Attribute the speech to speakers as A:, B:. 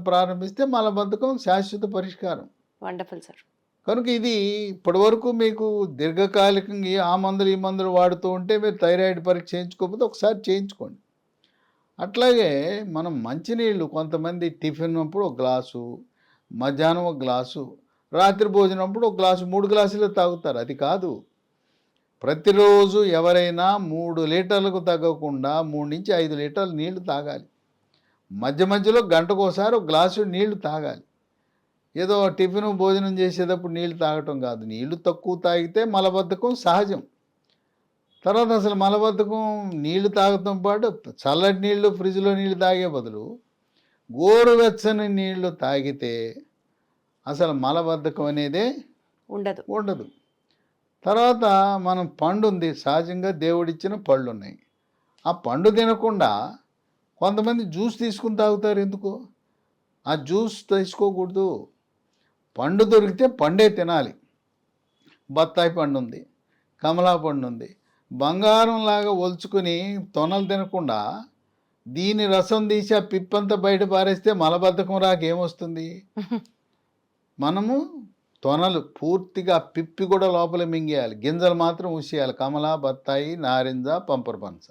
A: ప్రారంభిస్తే మలబద్ధకం శాశ్వత పరిష్కారం.
B: Wonderful sir.
A: కనుక ఇది ఇప్పటివరకు మీకు దీర్ఘకాలికంగా ఆ మందులు ఈ మందులు వాడుతూ ఉంటే మీరు థైరాయిడ్ పరీక్ష చేయించుకోకపోతే ఒకసారి చేయించుకోండి. అట్లాగే మనం మంచినీళ్ళు కొంతమంది టిఫిన్ అప్పుడు ఒక గ్లాసు, మధ్యాహ్నం ఒక గ్లాసు, రాత్రి భోజనం అప్పుడు ఒక గ్లాసు 3 గ్లాసులు తాగుతారు. అది కాదు. ప్రతిరోజు ఎవరైనా 3 లీటర్లకు తగ్గకుండా 3 నుంచి 5 లీటర్లు నీళ్లు తాగాలి. మధ్య మధ్యలో గంటకోసారి ఒక గ్లాసు నీళ్లు తాగాలి. ఏదో టిఫిన్ భోజనం చేసేటప్పుడు నీళ్లు తాగటం కాదు. నీళ్లు తక్కువ తాగితే మలబద్ధకం సహజం. తర్వాత అసలు మలబద్ధకం నీళ్లు తాగటం పాటు చల్లటి నీళ్లు ఫ్రిడ్జ్లో నీళ్లు తాగే బదులు గోరువెచ్చని నీళ్లు తాగితే అసలు మలబద్ధకం అనేదే ఉండదు. తర్వాత మనం పండు ఉంది, సహజంగా దేవుడిచ్చిన పళ్ళు ఉన్నాయి. ఆ పండు తినకుండా కొంతమంది జ్యూస్ తీసుకుని తాగుతారు. ఎందుకు? ఆ జ్యూస్ తీసుకోకూడదు. పండు దొరికితే పండే తినాలి. బత్తాయి పండు ఉంది, కమలా పండు ఉంది, బంగారంలాగా ఒలుచుకుని తొనలు తినకుండా దీని రసం తీసి ఆ పిప్పంతా బయట పారేస్తే మలబద్ధకం రాకేమొస్తుంది? మనము తొనలు పూర్తిగా పిప్పి కూడా లోపల మింగేయాలి, గింజలు మాత్రం ఉసేయాలి. కమల, బత్తాయి, నారింజ, పంపర పనస.